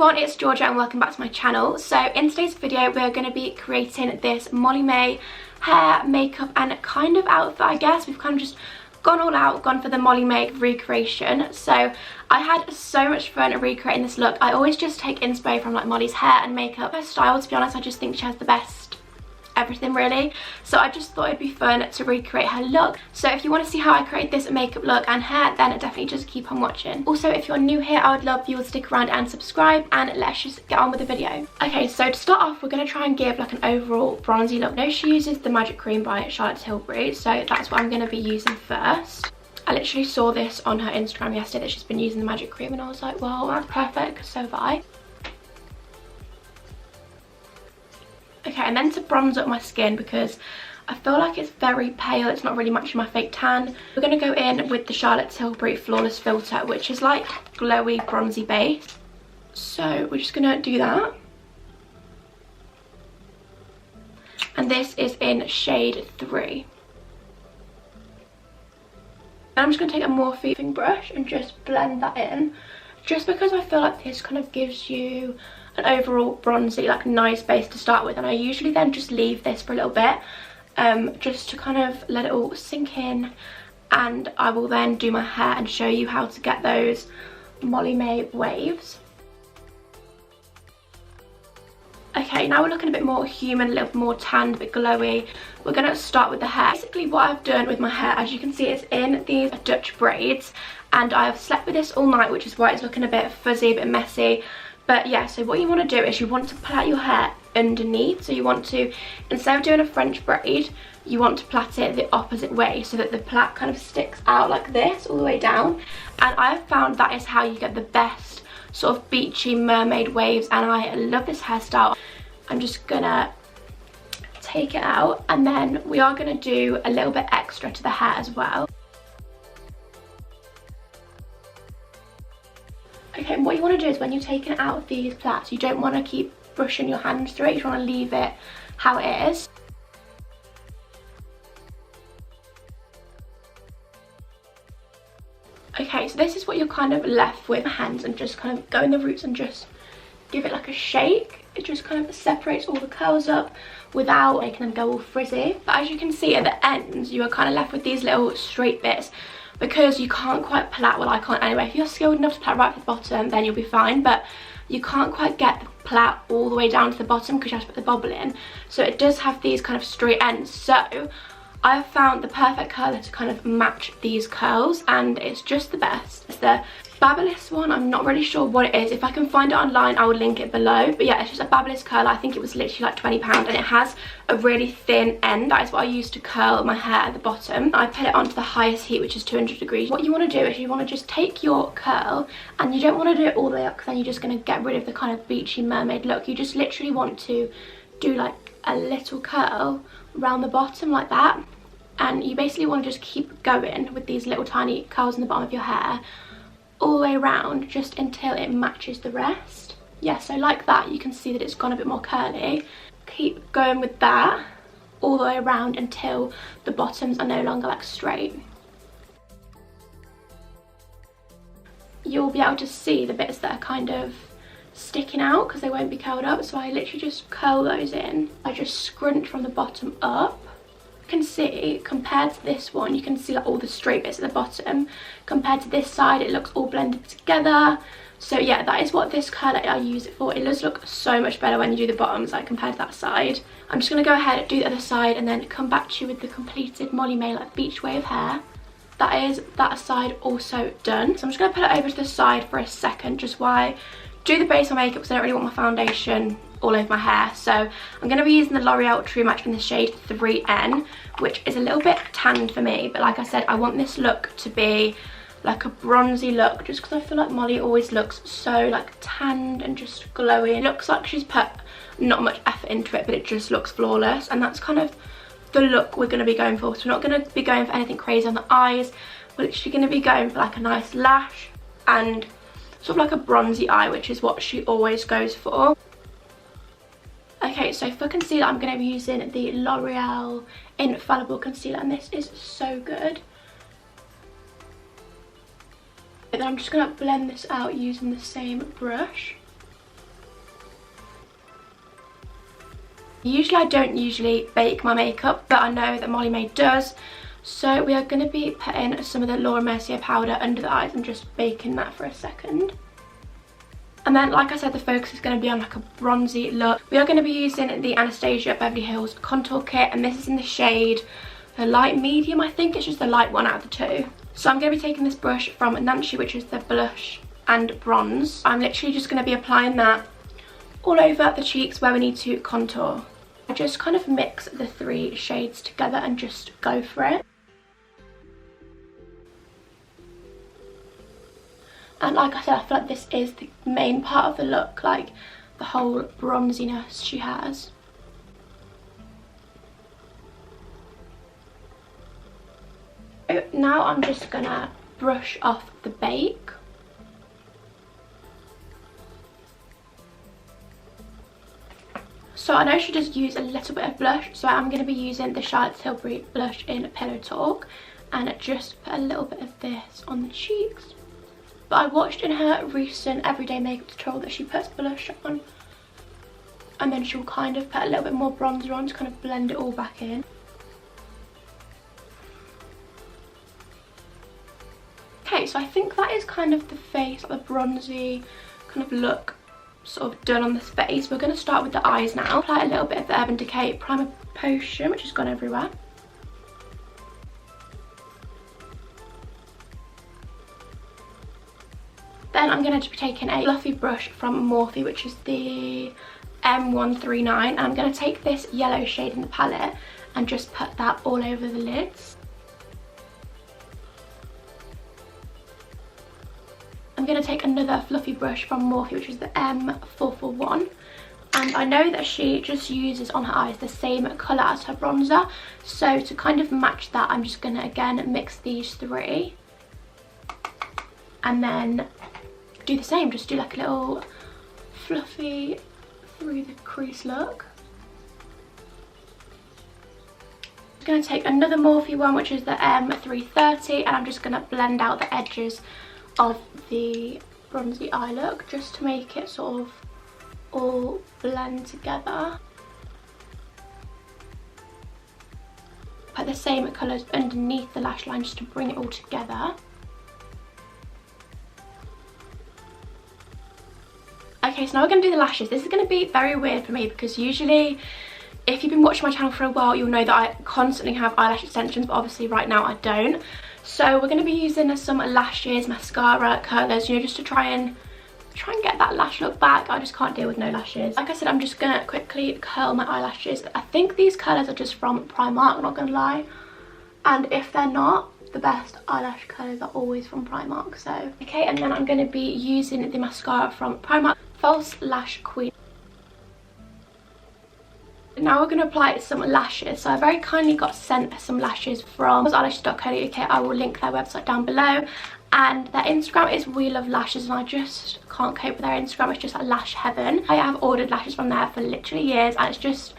everyone, it's Georgia and welcome back to my channel. So in today's video we're going to be creating this Molly-Mae hair, makeup and kind of outfit, I guess. We've kind of just gone all out, gone for the Molly-Mae recreation. So I had so much fun recreating this look. I always just take inspo from like Molly's hair and makeup. Her style, to be honest, I just think she has the best everything really, so I just thought it'd be fun to recreate her look. So if you want to see how I create this makeup look and hair, then definitely just keep on watching. Also, if you're new here, I would love you to stick around and subscribe, and let's just get on with the video. Okay, so to start off, we're going to try and give like an overall bronzy look. Now she uses the Magic Cream by Charlotte Tilbury, so that's what I'm going to be using first. I literally saw this on her Instagram yesterday that she's been using the Magic Cream, and I was like, well, that's perfect, because so have I. Okay, and then to bronze up my skin, because I feel like it's very pale, it's not really matching my fake tan, we're going to go in with the Charlotte Tilbury Flawless Filter, which is like glowy bronzy base. So we're just going to do that. And this is in shade 3. And I'm just going to take a Morphe brush and just blend that in, just because I feel like this kind of gives you an overall bronzy, like nice base to start with. And I usually then just leave this for a little bit, just to kind of let it all sink in, and I will then do my hair and show you how to get those Molly-Mae waves. Okay, now we're looking a bit more human, a little bit more tanned, a bit glowy. We're going to start with the hair. Basically what I've done with my hair, as you can see, it's in these Dutch braids, and I've slept with this all night, which is why it's looking a bit fuzzy, a bit messy. But yeah, so what you want to do is you want to plait your hair underneath. So you want to, instead of doing a French braid, you want to plait it the opposite way, so that the plait kind of sticks out like this all the way down. And I've found that is how you get the best sort of beachy mermaid waves, and I love this hairstyle. I'm just gonna take it out, and then we are gonna do a little bit extra to the hair as well. Okay, and what you want to do is when you're taking it out of these plaits, you don't want to keep brushing your hands through it, you want to leave it how it is. Okay, so this is what you're kind of left with, hands, and just kind of go in the roots and just give it like a shake. It just kind of separates all the curls up without making them go all frizzy. But as you can see at the ends, you are kind of left with these little straight bits, because you can't quite plait, well I can't anyway. If you're skilled enough to plait right to the bottom, then you'll be fine, but you can't quite get the plait all the way down to the bottom because you have to put the bobble in. So it does have these kind of straight ends. So I've found the perfect curler to kind of match these curls, and it's just the best. It's the Babyliss one. I'm not really sure what it is. If I can find it online, I will link it below. But yeah, it's just a Babyliss curler. I think it was literally like £20, and it has a really thin end. That is what I use to curl my hair at the bottom. I put it onto the highest heat, which is 200 degrees. What you want to do is you want to just take your curl, and you don't want to do it all the way up, because then you're just going to get rid of the kind of beachy mermaid look. You just literally want to do like a little curl around the bottom like that, and you basically want to just keep going with these little tiny curls in the bottom of your hair all the way around, just until it matches the rest. Yeah, so like that, you can see that it's gone a bit more curly. Keep going with that all the way around until the bottoms are no longer like straight. You'll be able to see the bits that are kind of sticking out because they won't be curled up, so I literally just curl those in. I just scrunch from the bottom up. You can see, compared to this one, you can see like all the straight bits at the bottom. Compared to this side, it looks all blended together. So yeah, that is what this curler I use it for. It does look so much better when you do the bottoms, like compared to that side. I'm just going to go ahead and do the other side, and then come back to you with the completed Molly-Mae like beach wave hair. That is that side also done. So I'm just going to put it over to the side for a second, just while I do the base of makeup, because I don't really want my foundation all over my hair. So I'm going to be using the L'Oreal True Match in the shade 3N, which is a little bit tanned for me, but like I said, I want this look to be like a bronzy look, just because I feel like Molly always looks so like tanned and just glowy. It looks like she's put not much effort into it, but it just looks flawless, and that's kind of the look we're going to be going for. So we're not going to be going for anything crazy on the eyes. We're literally going to be going for like a nice lash and sort of like a bronzy eye, which is what she always goes for. Okay, so for concealer, I'm going to be using the L'Oreal Infallible Concealer, and this is so good. And then I'm just going to blend this out using the same brush. Usually I don't usually bake my makeup, but I know that Molly-Mae does. So we are going to be putting some of the Laura Mercier powder under the eyes and just baking that for a second. And then, like I said, the focus is going to be on like a bronzy look. We are going to be using the Anastasia Beverly Hills contour kit, and this is in the shade the light medium. I think it's just the light one out of the two. So I'm going to be taking this brush from Nancy, which is the blush and bronze. I'm literally just going to be applying that all over the cheeks where we need to contour. I just kind of mix the three shades together and just go for it. And like I said, I feel like this is the main part of the look, like the whole bronziness she has. So now I'm just gonna brush off the bake. So I know she does use a little bit of blush, so I'm going to be using the Charlotte Tilbury blush in Pillow Talk, and just put a little bit of this on the cheeks. But I watched in her recent everyday makeup tutorial that she puts blush on, and then she'll kind of put a little bit more bronzer on to kind of blend it all back in. Okay, so I think that is kind of the face, like the bronzy kind of look sort of done on this face. We're going to start with the eyes now. Apply a little bit of the Urban Decay Primer Potion, which has gone everywhere. Then I'm going to be taking a fluffy brush from Morphe, which is the M139, and I'm going to take this yellow shade in the palette and just put that all over the lids. I'm going to take another fluffy brush from Morphe, which is the M441, and I know that she just uses on her eyes the same colour as her bronzer, so to kind of match that I'm just going to again mix these three and then do the same, just do like a little fluffy through the crease look. I'm going to take another Morphe one, which is the M330, and I'm just going to blend out the edges of the bronzy eye look just to make it sort of all blend together. Put the same colours underneath the lash line just to bring it all together. Okay, so now we're going to do the lashes. This is going to be very weird for me because usually if you've been watching my channel for a while, you'll know that I constantly have eyelash extensions, but obviously right now I don't. So we're going to be using some lashes, mascara, curlers, you know, just to try and get that lash look back. I just can't deal with no lashes. Like I said, I'm just going to quickly curl my eyelashes. I think these curlers are just from Primark, I'm not going to lie. And if they're not, the best eyelash curlers are always from Primark. So, okay, and then I'm going to be using the mascara from Primark, False Lash Queen. Now we're going to apply some lashes. So I very kindly got sent some lashes from eyelashes.co.uk. I will link their website down below, and their Instagram is We Love Lashes, and I just can't cope with their Instagram. It's just like lash heaven. I have ordered lashes from there for literally years, and it's just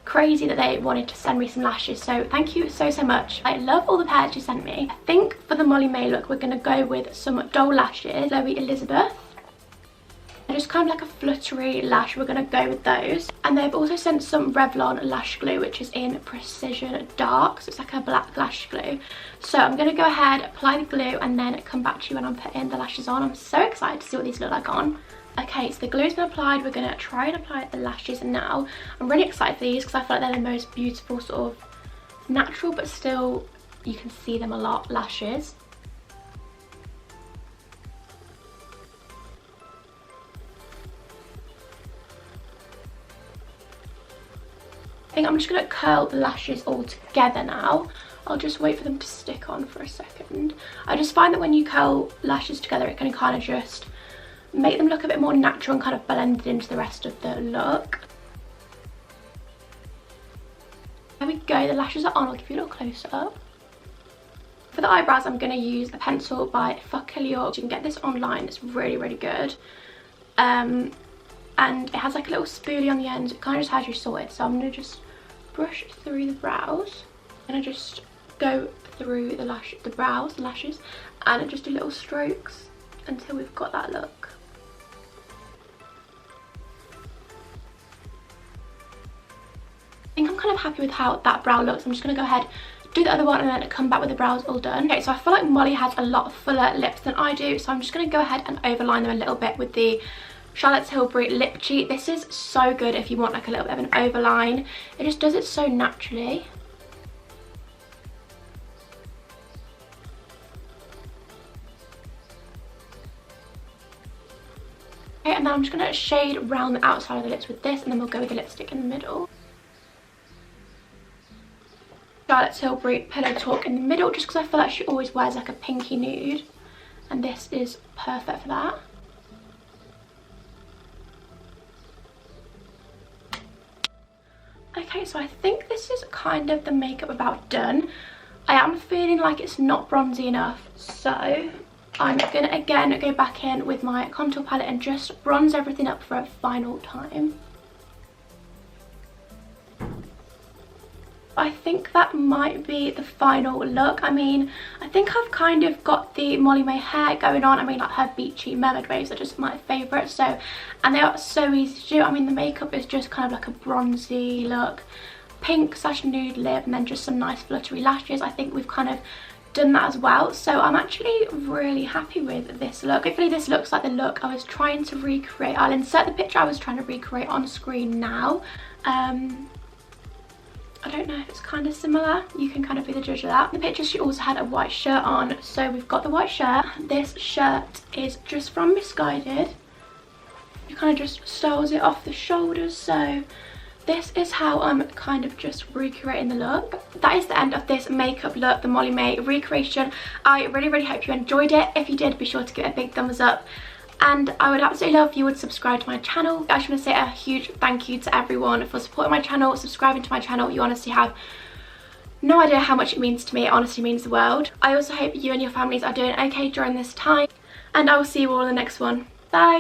crazy that they wanted to send me some lashes, so thank you so much. I love all the pairs you sent me. I think for the Molly-Mae look we're going to go with some doll lashes, Chloe Elizabeth. They're just kind of like a fluttery lash, we're going to go with those. And they've also sent some Revlon lash glue, which is in Precision Dark, so it's like a black lash glue. So I'm going to go ahead, apply the glue, and then come back to you when I'm putting the lashes on. I'm so excited to see what these look like on. Okay, so the glue's been applied. We're going to try and apply the lashes now. I'm really excited for these because I feel like they're the most beautiful, sort of natural, but still you can see them a lot, lashes. I think I'm just going to curl the lashes all together now. I'll just wait for them to stick on for a second. I just find that when you curl lashes together, it can kind of just make them look a bit more natural and kind of blended into the rest of the look. There we go, the lashes are on. I'll give you a little close up. For the eyebrows, I'm going to use a pencil by Focalior. You can get this online, it's really good. And it has like a little spoolie on the end, it kind of just has you sorted. So I'm going to just brush through the brows. I'm going to just go through the lashes, and just do little strokes until we've got that look. kind of happy with how that brow looks. I'm just going to go ahead, do the other one, and then come back with the brows all done. Okay, so I feel like Molly has a lot fuller lips than I do, so I'm just going to go ahead and overline them a little bit with the Charlotte Tilbury lip cheat. This is so good if you want like a little bit of an overline. It just does it so naturally. Okay, and then I'm just going to shade around the outside of the lips with this, and then we'll go with the lipstick in the middle. Charlotte Tilbury Pillow Talk in the middle, just because I feel like she always wears like a pinky nude, and this is perfect for that. Okay, so I think this is kind of the makeup about done. I am feeling like it's not bronzy enough, so I'm gonna again go back in with my contour palette and just bronze everything up for a final time. I think that might be the final look. I mean, I think I've kind of got the Molly-Mae hair going on. I mean, like her beachy mermaid waves are just my favourite. So, and they are so easy to do. I mean, the makeup is just kind of like a bronzy look, pink / nude lip, and then just some nice fluttery lashes. I think we've kind of done that as well. So I'm actually really happy with this look. Hopefully this looks like the look I was trying to recreate. I'll insert the picture I was trying to recreate on screen now. I don't know if it's kind of similar. You can kind of be the judge of that. The picture, she also had a white shirt on, so we've got the white shirt. This shirt is just from Misguided. It kind of just styles it off the shoulders, so this is how I'm kind of just recreating the look. That is the end of this makeup look, the Molly-Mae recreation. I really hope you enjoyed it. If you did, be sure to give it a big thumbs up. And I would absolutely love if you would subscribe to my channel. I just want to say a huge thank you to everyone for supporting my channel, subscribing to my channel. You honestly have no idea how much it means to me. It honestly means the world. I also hope you and your families are doing okay during this time. And I will see you all in the next one. Bye!